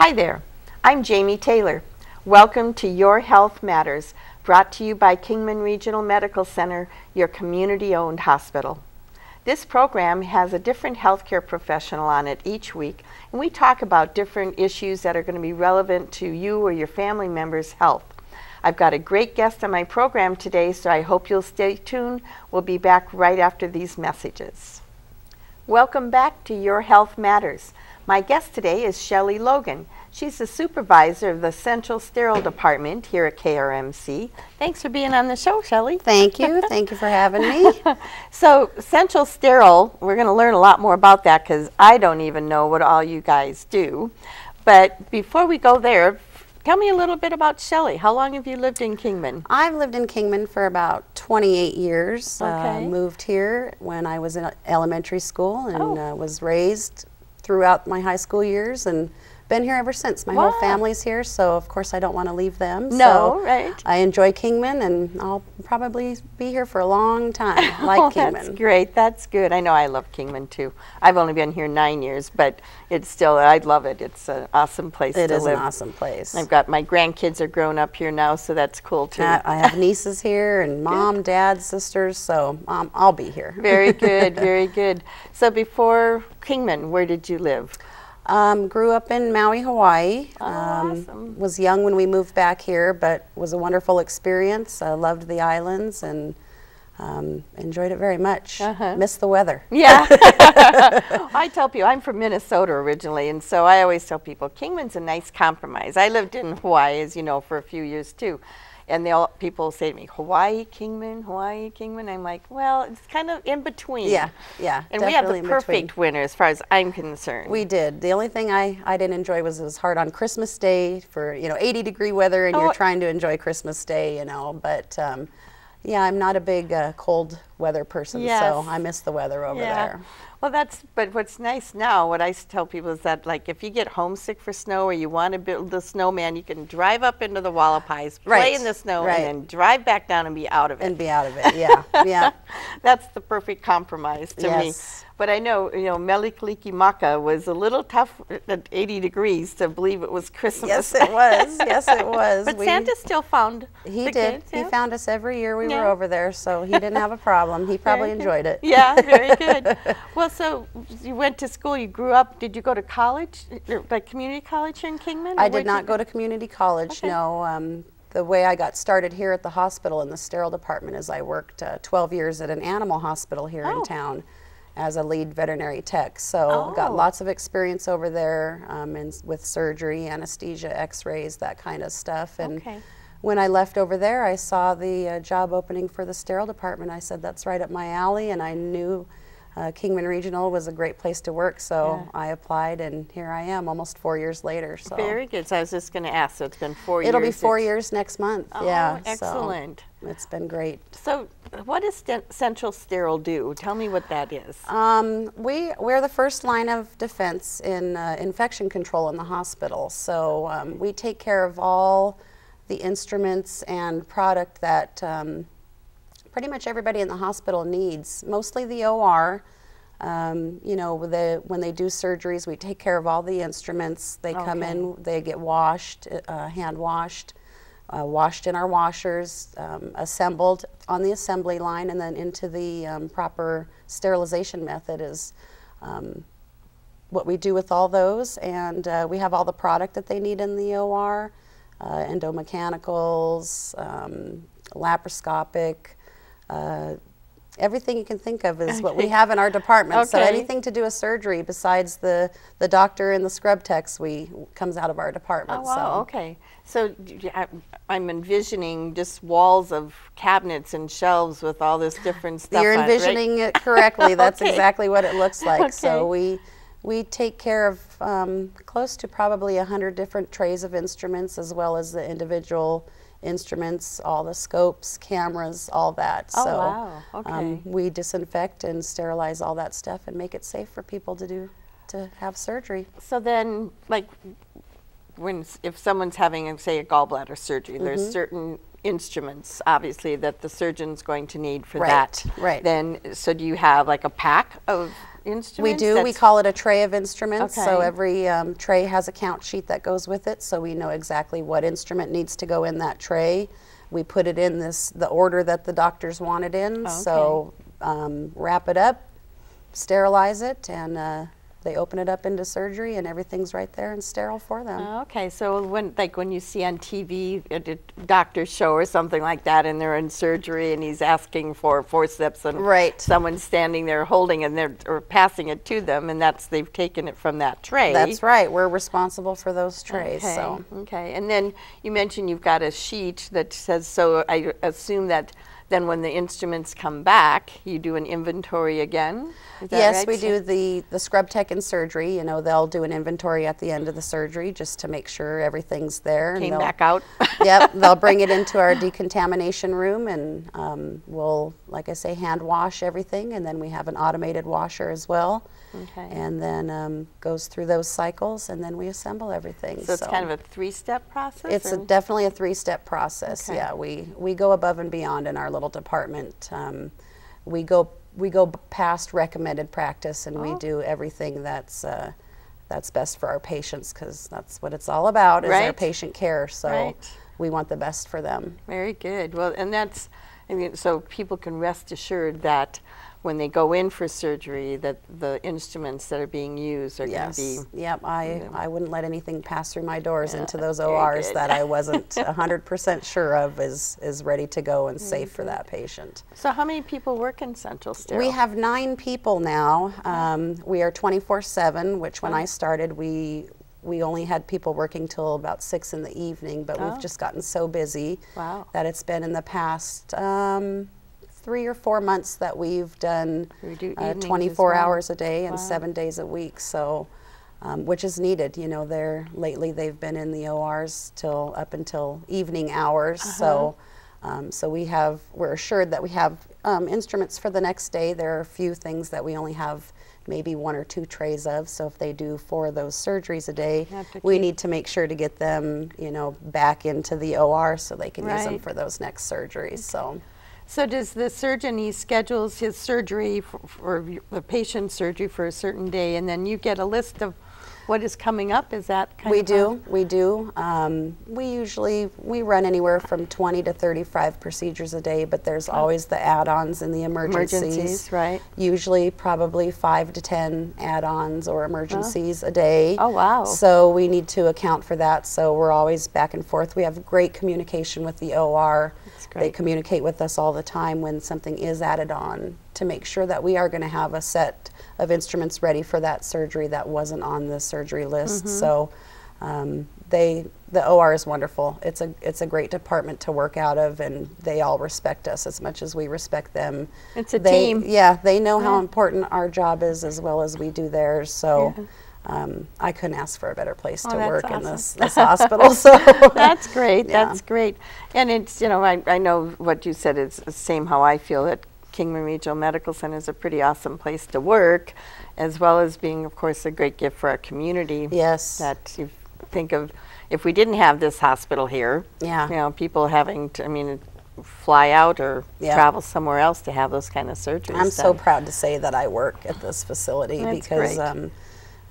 Hi there, I'm Jamie Taylor. Welcome to Your Health Matters, brought to you by Kingman Regional Medical Center, your community-owned hospital. This program has a different healthcare professional on it each week, and we talk about different issues that are going to be relevant to you or your family members' health. I've got a great guest on my program today, so I hope you'll stay tuned. We'll be back right after these messages. Welcome back to Your Health Matters. My guest today is Shelly Logan. She's the supervisor of the Central Sterile Department here at KRMC. Thanks for being on the show, Shelly. Thank you. Thank you for having me. So Central Sterile, we're going to learn a lot more about that because I don't even know what all you guys do. But before we go there, tell me a little bit about Shelly. How long have you lived in Kingman? I've lived in Kingman for about 28 years. Okay. Moved here when I was in elementary school and was raised throughout my high school years and been here ever since. My whole family's here, so of course I don't want to leave them. No, so right. I enjoy Kingman, and I'll probably be here for a long time, like Kingman. That's great. That's good. I know I love Kingman too. I've only been here 9 years, but it's still, I love it. It's an awesome place to live. It is an awesome place. I've got my grandkids are grown up here now, so that's cool too. I have nieces here, and mom, dad, sisters, so I'll be here. Very good, very good. So before Kingman, where did you live? Grew up in Maui, Hawaii. Awesome. Was young when we moved back here, but was a wonderful experience. I loved the islands and enjoyed it very much. Missed the weather. Yeah. I tell people, I'm from Minnesota originally, and so I always tell people, Kingman's a nice compromise. I lived in Hawaii, as you know, for a few years too. And people say to me, Hawaii, Kingman, Hawaii, Kingman. I'm like, well, it's kind of in between. Yeah, yeah. And we have the perfect winter as far as I'm concerned. We did. The only thing I didn't enjoy was it was hard on Christmas Day for, 80-degree weather, and you're trying to enjoy Christmas Day, But yeah, I'm not a big cold weather person, so I miss the weather over there. Well, but what's nice now, what I tell people is that, like, if you get homesick for snow or you want to build a snowman, you can drive up into the Wallapies, play in the snow, and then drive back down and be out of it. Yeah, yeah. That's the perfect compromise to me. But I know, Melikilikimaka was a little tough at 80 degrees to believe it was Christmas. Yes, it was. Yes, it was. But Santa still found the kids. He found us every year we were over there, so he didn't have a problem. He probably enjoyed it. Yeah, very good. Well, so you went to school, you grew up, did you go to college, like community college here in Kingman? I did not go to community college, no. The way I got started here at the hospital in the sterile department is I worked 12 years at an animal hospital here in town as a lead veterinary tech. So got lots of experience over there with surgery, anesthesia, x-rays, that kind of stuff. And when I left over there, I saw the job opening for the sterile department. I said, that's right up my alley, and I knew Kingman Regional was a great place to work, so I applied, and here I am almost 4 years later. So very good. So I was just going to ask, so it's been 4 years. It'll be 4 years next month. Yeah, excellent. So it's been great. So what does Central Sterile do? Tell me what that is. We're the first line of defense in infection control in the hospital. So we take care of all the instruments and product that pretty much everybody in the hospital needs, mostly the OR. When they do surgeries, we take care of all the instruments. They come in, they get washed, hand washed, washed in our washers, assembled on the assembly line, and then into the proper sterilization method is what we do with all those. And we have all the product that they need in the OR, endomechanicals, laparoscopic, everything you can think of is what we have in our department. So anything to do with surgery besides the doctor and the scrub techs comes out of our department. Oh, wow, okay. So I'm envisioning just walls of cabinets and shelves with all this different stuff. You're envisioning it correctly. That's exactly what it looks like. Okay. So we take care of close to probably 100 different trays of instruments, as well as the individual instruments, all the scopes, cameras, all that. Oh, so wow. Okay. we disinfect and sterilize all that stuff and make it safe for people to have surgery. So then, like, if someone's having, say, a gallbladder surgery, there's certain instruments, obviously, that the surgeon's going to need for that. Right. Then, so do you have like a pack of instruments? We do. We call it a tray of instruments. Okay. So every tray has a count sheet that goes with it, so we know exactly what instrument needs to go in that tray. We put it in the order that the doctors want it in. Okay. So wrap it up, sterilize it, and they open it up into surgery, and everything's right there and sterile for them. Okay, so when you see on TV a doctor's show or something like that, and they're in surgery, and he's asking for forceps, and Right. someone's standing there holding it, or passing it to them, and they've taken it from that tray. That's right. We're responsible for those trays. Okay. So. Okay, and then you mentioned you've got a sheet that says. So I assume that. Then when the instruments come back, you do an inventory again? Is that Yes, right? we do the scrub tech in surgery. You know, they'll do an inventory at the end of the surgery just to make sure everything's there. Came back out? Yep, they'll bring it into our decontamination room, and we'll, like I say, hand wash everything, and then we have an automated washer as well. Okay. And then goes through those cycles, and then we assemble everything. So it's kind of a three-step process? It's definitely a three-step process. Okay. Yeah, we go above and beyond in our little department. We go past recommended practice, and we do everything that's best for our patients, because that's what it's all about, is our Right. patient care. So Right. we want the best for them. Very good. Well, and so people can rest assured that when they go in for surgery, that the instruments that are being used are going to be. Yep. I wouldn't let anything pass through my doors into those very ORs good. that I wasn't 100% sure of is ready to go and safe for that patient. So how many people work in Central Sterile? We have 9 people now. We are 24/7, which when I started, we only had people working till about 6 in the evening, but we've just gotten so busy Wow. that it's been in the past 3 or 4 months that we've done We do evenings 24 as well. hours a day and Wow. 7 days a week. So, which is needed. You know, lately they've been in the ORs up until evening hours. So we're assured that we have instruments for the next day. There are a few things that we only have maybe 1 or 2 trays of. So if they do 4 of those surgeries a day, we need to make sure to get them, you know, back into the OR so they can use them Right. for those next surgeries. So does the surgeon, he schedules his surgery for the patient's surgery for a certain day, and then you get a list of what is coming up? Is that kind We of do. We run anywhere from 20 to 35 procedures a day, but there's always the add-ons and the emergencies. Right? Usually probably 5 to 10 add-ons or emergencies a day. Oh, wow. So we need to account for that. So we're always back and forth. We have great communication with the OR. That's great. They communicate with us all the time when something is added on to make sure that we are going to have a set of instruments ready for that surgery that wasn't on the surgery list. So the OR is wonderful. It's a great department to work out of, and they all respect us as much as we respect them. It's a team. Yeah, they know how important our job is as well as we do theirs. So I couldn't ask for a better place to that's work awesome. in this hospital. So That's great. Yeah. That's great. And it's, you know, I know what you said is the same how I feel, that Kingman Regional Medical Center is a pretty awesome place to work, as well as being, of course, a great gift for our community. Yes. That you think of, if we didn't have this hospital here, Yeah. you know, people having to, fly out or travel somewhere else to have those kind of surgeries I'm so done. proud to say that I work at this facility That's because great.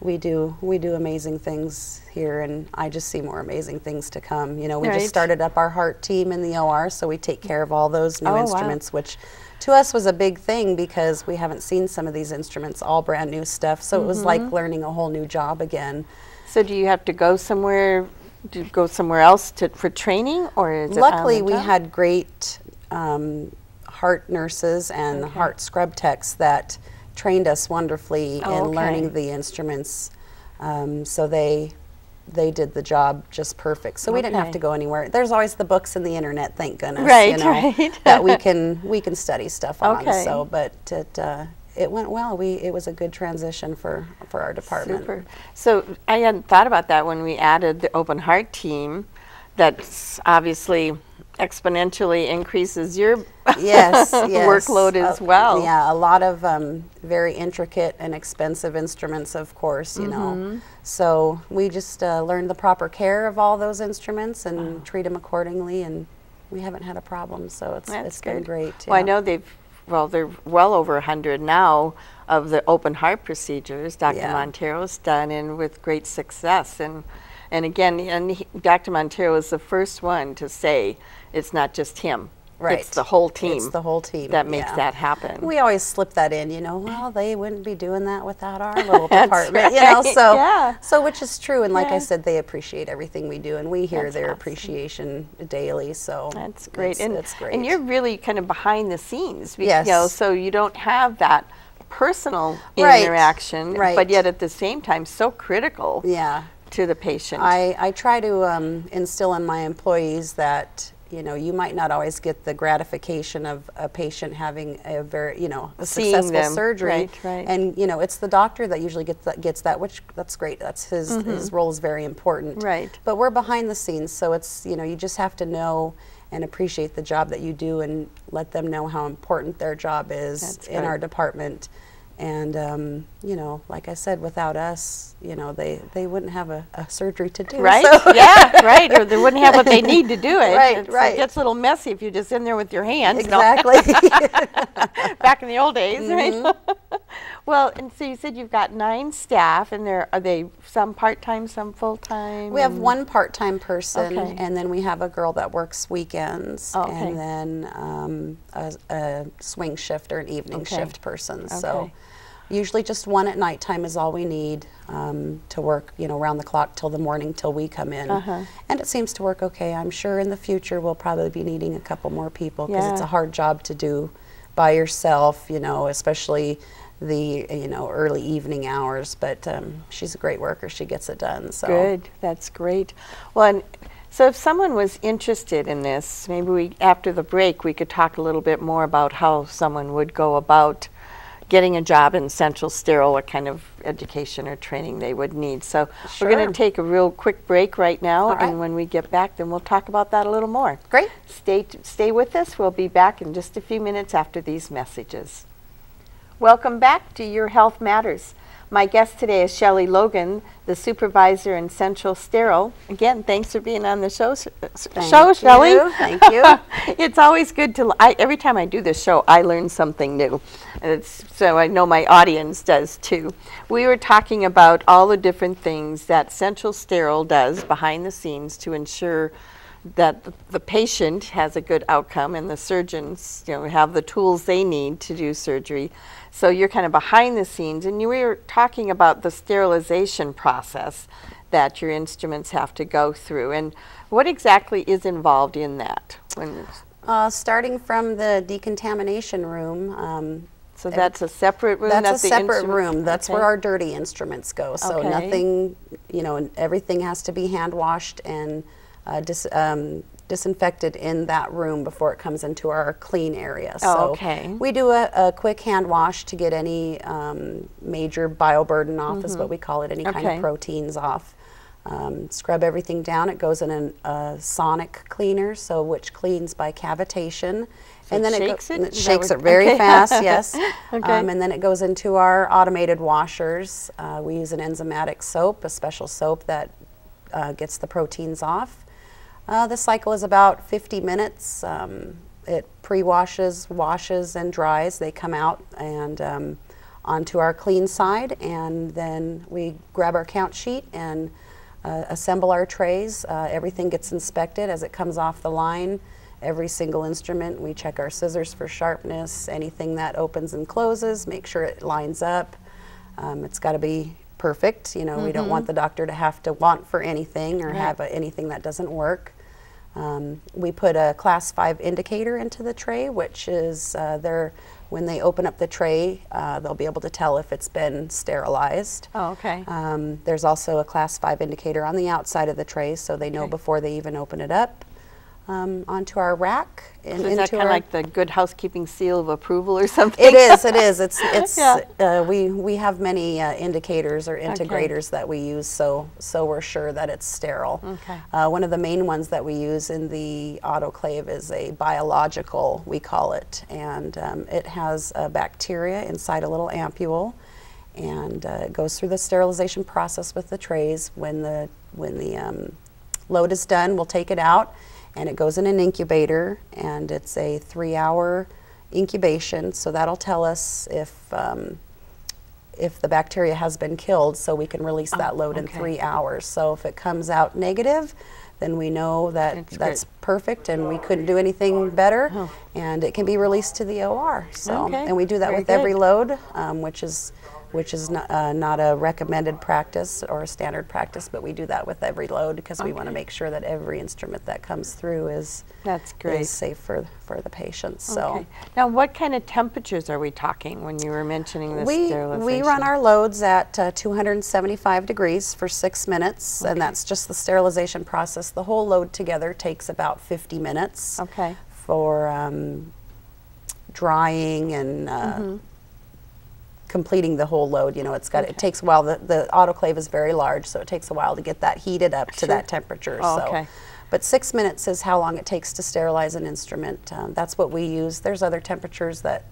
we do amazing things here, and I just see more amazing things to come. You know, we Right. just started up our heart team in the OR, so we take care of all those new Oh, wow. instruments, which to us was a big thing because we haven't seen some of these instruments, all brand new stuff. So it was like learning a whole new job again. So do you have to go somewhere? Do you go somewhere else for training, or is it on Luckily, the we job? had great heart nurses and heart scrub techs that trained us wonderfully in learning the instruments. So they did the job just perfect. So we didn't have to go anywhere. There's always the books and the internet, thank goodness, Right, you know, right. that we can study stuff on. Okay. So, but it went well. It was a good transition for our department. Super. So I hadn't thought about that when we added the open heart team. That's obviously exponentially increases your Yes, workload as well. Yeah, a lot of very intricate and expensive instruments, of course, you know. So we just learned the proper care of all those instruments and treat them accordingly, and we haven't had a problem. So it's been great. Well, I yeah. know they've well, they're well over 100 now of the open heart procedures Dr. Yeah. Montero's done, and with great success. And again, Dr. Montero is the first one to say it's not just him. Right. It's the whole team. It's the whole team that makes yeah. that happen. We always slip that in, you know, well, they wouldn't be doing that without our little department, right. you know, so, yeah. so which is true. And like yeah. I said, they appreciate everything we do, and we hear That's their awesome. appreciation daily, so. That's great. It's great. And you're really kind of behind the scenes, yes. you know, so you don't have that personal right. interaction, right. but yet at the same time so critical yeah. to the patient. I try to instill in my employees that, you know, you might not always get the gratification of a patient having a very, you know, a Seeing successful them. surgery. Right, right. And, you know, it's the doctor that usually gets that, which that's great. That's his role is very important. Right. But we're behind the scenes, so it's, you know, you just have to know and appreciate the job that you do and let them know how important their job is That's in good. our department. And, you know, like I said, without us, you know, they wouldn't have a surgery to do. Right? So. Yeah, right. Or they wouldn't have what they need to do it. Right, right. It gets a little messy if you're just in there with your hands. Exactly. Back in the old days, right? Well, and so you said you've got 9 staff, and are they some part-time, some full-time? We have one part-time person, Okay. and then we have a girl that works weekends, Oh, okay. and then a swing shift or an evening Okay. shift person. Okay. So usually just one at nighttime is all we need to work, you know, around the clock till the morning till we come in. And it seems to work okay. I'm sure in the future we'll probably be needing a couple more people, because it's Yeah. a hard job to do by yourself, you know, especially the, you know, early evening hours. But she's a great worker. She gets it done. So Good. That's great. Well, and so if someone was interested in this, maybe after the break we could talk a little bit more about how someone would go about getting a job in Central Sterile, what kind of education or training they would need. So we're going Sure. to take a real quick break right now, All right. and when we get back, then we'll talk about that a little more. Great. Stay with us. We'll be back in just a few minutes after these messages. Welcome back to Your Health Matters. My guest today is Shelly Logan, the supervisor in Central Sterile. Again, thanks for being on the show, Shelly. Thank you. It's always good to, every time I do this show, I learn something new. And so I know my audience does too. We were talking about all the different things that Central Sterile does behind the scenes to ensure that the patient has a good outcome, and the surgeons, you know, have the tools they need to do surgery. So you're kind of behind the scenes, and you were talking about the sterilization process that your instruments have to go through. And what exactly is involved in that? Starting from the decontamination room. So that's a separate room? That's a separate room. That's okay. where our dirty instruments go. So Okay. nothing, you know, and everything has to be hand washed and disinfected in that room before it comes into our clean area. So okay. we do a quick hand wash to get any major bioburden off, is what we call it, any kind Okay. of proteins off. Scrub everything down. It goes in a sonic cleaner, so which cleans by cavitation. So and then shakes it? it shakes it Okay. very fast, yes. Okay. And then it goes into our automated washers. We use an enzymatic soap, a special soap that gets the proteins off. The cycle is about 50 minutes. It pre-washes, washes, and dries. They come out and onto our clean side, and then we grab our count sheet and assemble our trays. Everything gets inspected as it comes off the line. Every single instrument, we check our scissors for sharpness, anything that opens and closes, make sure it lines up. It's got to be perfect. You know, we don't want the doctor to have to want for anything or have anything that doesn't work. We put a class 5 indicator into the tray, which is when they open up the tray, they'll be able to tell if it's been sterilized. Oh, okay. There's also a class 5 indicator on the outside of the tray, so they know before they even open it up. Onto our rack. And So is that kind of like the good housekeeping seal of approval or something? It is. It is. It's. Yeah. We have many indicators or integrators that we use, so we're sure that it's sterile. Okay. One of the main ones that we use in the autoclave is a biological, we call it, and it has a bacteria inside a little ampule, and it goes through the sterilization process with the trays. When the load is done, we'll take it out, and it goes in an incubator, and it's a 3-hour incubation, so that'll tell us if the bacteria has been killed, so we can release that load in 3 hours. So if it comes out negative, then we know that that's perfect and we couldn't do anything better, and it can be released to the OR. So, and we do that with every load, which is not a recommended practice or a standard practice, but we do that with every load because we want to make sure that every instrument that comes through is safe for the patients. So now, what kind of temperatures are we talking when you were mentioning this sterilization? We run our loads at 275 degrees for 6 minutes, and that's just the sterilization process. The whole load together takes about 50 minutes for drying and completing the whole load. You know, it takes a while. The autoclave is very large, so it takes a while to get that heated up to that temperature. But 6 minutes is how long it takes to sterilize an instrument. That's what we use. There's other temperatures that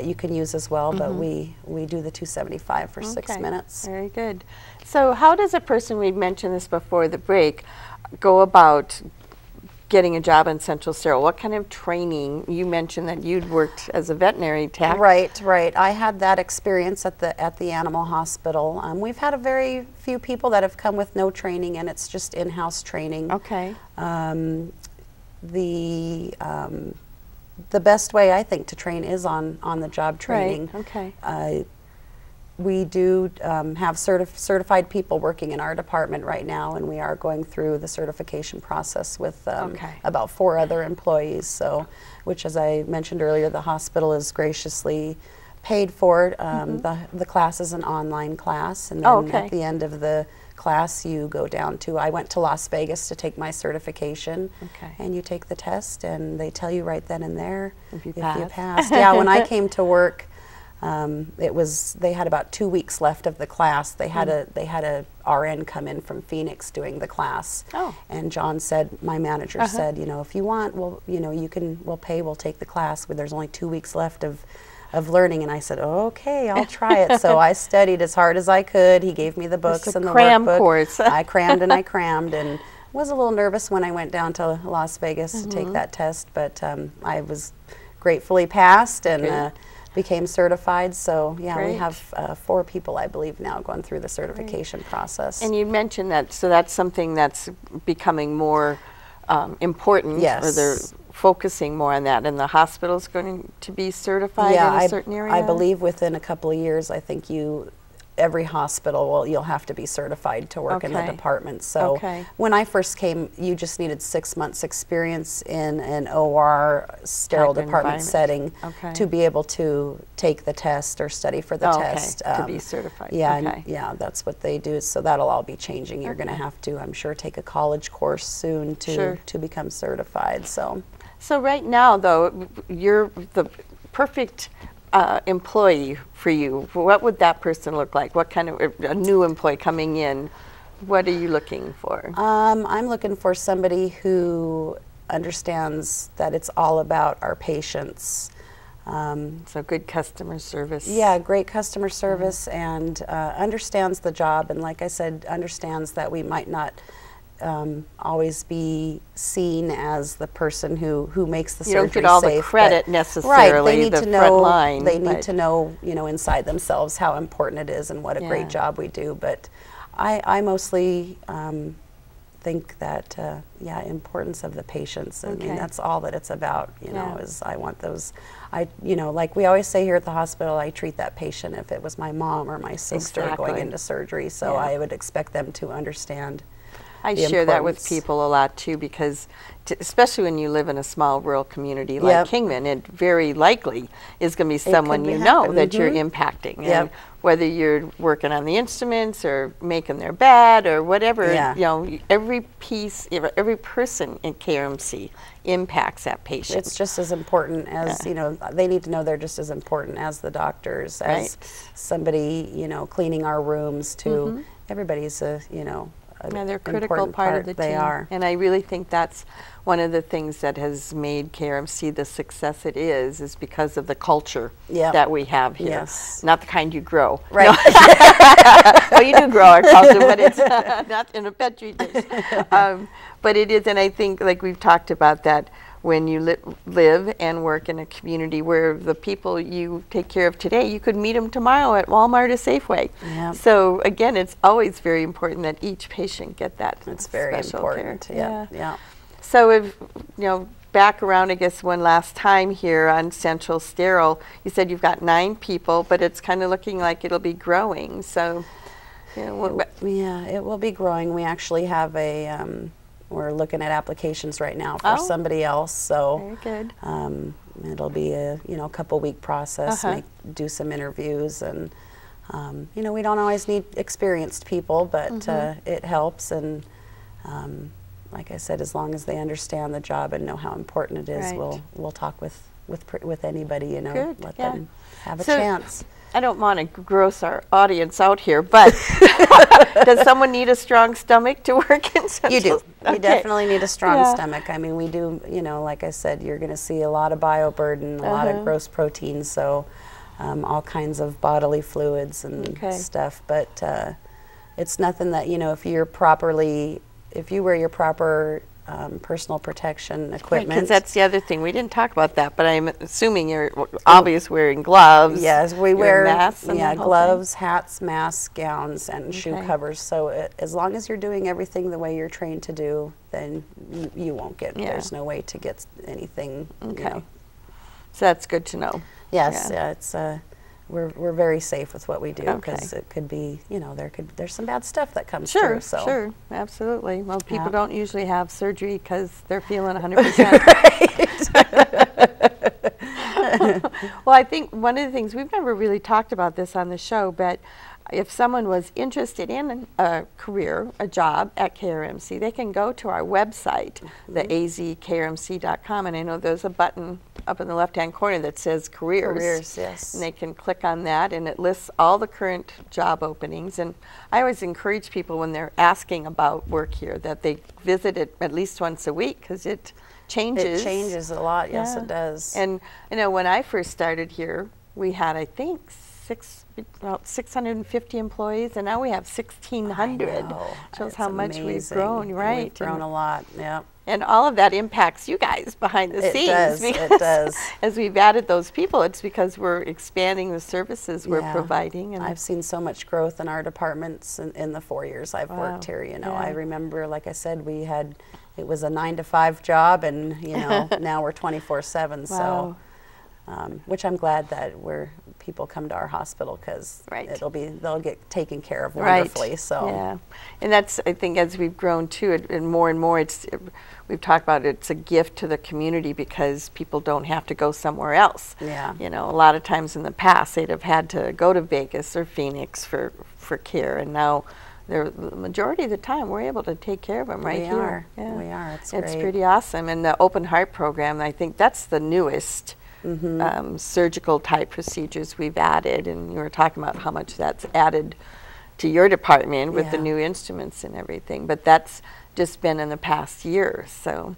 you can use as well, but we do the 275 for 6 minutes. Very good. So how does a person, we mentioned this before the break, go about getting a job in Central Sterile? What kind of training? You mentioned that you'd worked as a veterinary tech. Right. I had that experience at the animal hospital. We've had a very few people that have come with no training, and it's just in-house training. The best way, I think, to train is on the job training. We do have certified people working in our department right now, and we are going through the certification process with about 4 other employees. So, which, as I mentioned earlier, the hospital is graciously paid for. The class is an online class, and then at the end of the class, you go down to, I went to Las Vegas to take my certification, and you take the test, and they tell you right then and there if you passed. Yeah, when I came to work, they had about 2 weeks left of the class. They had a RN come in from Phoenix doing the class, and John said, my manager said, you know, if you want, we'll take the class, but there's only 2 weeks left of learning. And I said, okay, I'll try it. So I studied as hard as I could. He gave me the books and the workbook. Course. I crammed and I crammed, and was a little nervous when I went down to Las Vegas to take that test, but I was gratefully passed and became certified. So yeah, we have 4 people, I believe, now going through the certification process. And you mentioned that, so that's something that's becoming more important. Or they're focusing more on that, and the hospital's going to be certified in a certain area? I believe within a couple of years, I think every hospital, you'll have to be certified to work in the department. So when I first came, you just needed 6 months experience in an OR sterile department setting to be able to take the test or study for the test. To be certified. Yeah, that's what they do. So that'll all be changing. You're going to have to, I'm sure, take a college course soon to become certified. So right now, though, you're the perfect employee for you. What would that person look like? What kind of a new employee coming in? What are you looking for? I'm looking for somebody who understands that it's all about our patients. So good customer service. Yeah, great customer service, and understands the job, and like I said, understands that we might not always be seen as the person who makes the surgery safe. You don't get all the credit necessarily. They need the to know. Front line, they need to know, inside themselves how important it is and what a great job we do. But I mostly think that importance of the patients. I mean, that's all that it's about. Is I want those. Like we always say here at the hospital, I treat that patient if it was my mom or my sister going into surgery. So I would expect them to understand. I share that with people a lot too, because especially when you live in a small rural community like Kingman, it very likely is going to be someone that you're impacting. And whether you're working on the instruments or making their bed or whatever, every piece, every person in KRMC impacts that patient. It's just as important as, they need to know they're just as important as the doctors, as somebody, cleaning our rooms too. Everybody's they're a critical part of the team. They are. And I really think that's one of the things that has made KRMC the success it is because of the culture that we have here. Yes. Not the kind you grow. Right. No. Well, you do grow our culture, but it's not in a petri dish. But it is, and I think, like we've talked about, that when you live and work in a community where the people you take care of today, you could meet them tomorrow at Walmart or Safeway. Yep. So again, it's always very important that each patient get that It's very special important. care. Yeah. Yeah. So if, you know, back around, I guess, one last time here on Central Sterile, you said you've got 9 people, but it's kind of looking like it'll be growing. So, you know, yeah, it will be growing. We actually have a, we're looking at applications right now for somebody else. So very good. It'll be a, you know, a couple-week process, do some interviews, and, you know, we don't always need experienced people, but it helps. And like I said, as long as they understand the job and know how important it is, we'll talk with anybody, you know, let them have a chance. I don't want to gross our audience out here, but does someone need a strong stomach to work in Central? You do. Okay. You definitely need a strong stomach. I mean, we do, you know, like I said, you're going to see a lot of bioburden, a lot of gross proteins, so all kinds of bodily fluids and stuff. But it's nothing that, you know, if you wear your proper personal protection equipment. Because that's the other thing. We didn't talk about that, but I'm assuming you're obviously wearing gloves. Yes, we wear masks. Gloves, hats, masks, gowns, and shoe covers. So as long as you're doing everything the way you're trained to do, then you won't get. There's no way to get anything. You know. So that's good to know. Yes, it's. We're very safe with what we do, because it could be, you know, there's some bad stuff that comes through. So. Sure, absolutely. Well, people don't usually have surgery because they're feeling 100%. Well, I think one of the things, we've never really talked about this on the show, but if someone was interested in a career, a job at KRMC, they can go to our website, the azkrmc.com, and I know there's a button up in the left-hand corner that says careers. Careers, yes. And they can click on that, and it lists all the current job openings. And I always encourage people when they're asking about work here that they visit it at least once a week, because it changes. It changes a lot, yes, it does. And you know, when I first started here, we had, I think, about 650 employees, and now we have 1,600. Shows how much we've grown, right? We've grown a lot, yeah. And all of that impacts you guys behind the scenes. It does. As we've added those people, it's because we're expanding the services we're providing. And I've seen so much growth in our departments in the 4 years I've worked here. You know, I remember, like I said, it was a 9-to-5 job, and you know, now we're 24/7. So. Which I'm glad that people come to our hospital, because they'll get taken care of wonderfully. So and that's, I think, as we've grown too, and more we've talked about it's a gift to the community, because people don't have to go somewhere else. You know, a lot of times in the past they'd have had to go to Vegas or Phoenix for care, and now the majority of the time we're able to take care of them right here. We are. It's pretty awesome. And the open heart program, I think that's the newest surgical type procedures we've added, and you were talking about how much that's added to your department with the new instruments and everything, but that's just been in the past year. So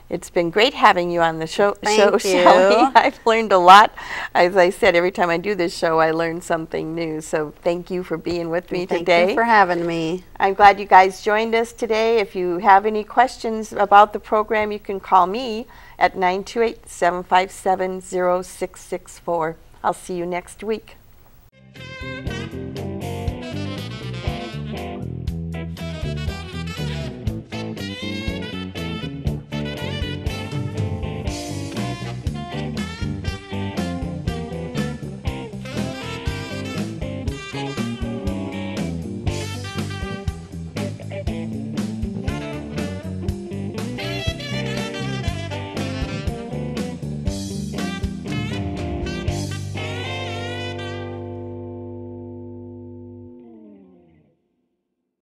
it's been great having you on the show, Shelly. I've learned a lot. As I said, every time I do this show, I learn something new. So thank you for being with me today. Thank you for having me. I'm glad you guys joined us today. If you have any questions about the program, you can call me at 928-757-0664. I'll see you next week.